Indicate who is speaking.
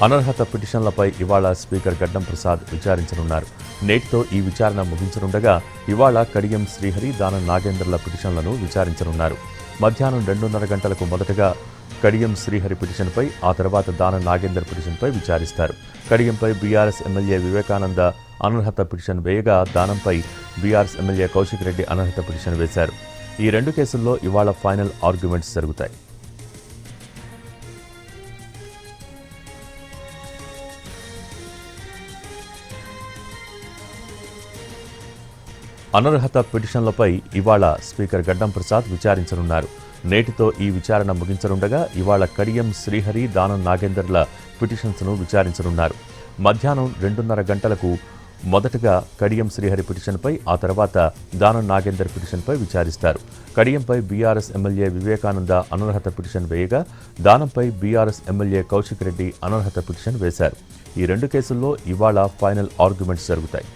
Speaker 1: అనర్హత పిటిషన్లపై ఇవాళ స్పీకర్ గడ్డం ప్రసాద్ విచారించనున్నారు. నేటితో ఈ విచారణ ముగించనుండగా ఇవాళ కడియం శ్రీహరి, దానం నాగేందర్ల పిటిషన్లను విచారించనున్నారు. మధ్యాహ్నం 2:30 గంటలకు మొదటగా కడియం శ్రీహరి పిటిషన్పై, ఆ తర్వాత దానం నాగేందర్ పిటిషన్పై విచారిస్తారు. కడియంపై బీఆర్ఎస్ ఎమ్మెల్యే వివేకానంద అనర్హత పిటిషన్ వేయగా, దానంపై బీఆర్ఎస్ ఎమ్మెల్యే కౌశిక్ రెడ్డి అనర్హత పిటిషన్ వేశారు. ఈ రెండు కేసుల్లో ఇవాళ ఫైనల్ ఆర్గ్యుమెంట్స్ జరుగుతాయి. అనర్హత పిటిషన్లపై ఇవాళ స్పీకర్ గడ్డం ప్రసాద్ విచారించనున్నారు. నేటితో ఈ విచారణ ముగించనుండగా ఇవాళ కడియం శ్రీహరి, దానం నాగేందర్ల పిటిషన్స్ను విచారించనున్నారు. మధ్యాహ్నం 2:30 గంటలకు మొదటగా కడియం శ్రీహరి పిటిషన్పై, ఆ తర్వాత దానం నాగేందర్ పిటిషన్పై విచారిస్తారు. కడియంపై బీఆర్ఎస్ ఎమ్మెల్యే వివేకానంద అనర్హత పిటిషన్ వేయగా, దానంపై బీఆర్ఎస్ ఎమ్మెల్యే కౌశిక్ రెడ్డి అనర్హత పిటిషన్ వేశారు. ఈ రెండు కేసుల్లో ఇవాళ ఫైనల్ ఆర్గ్యుమెంట్స్ జరుగుతాయి.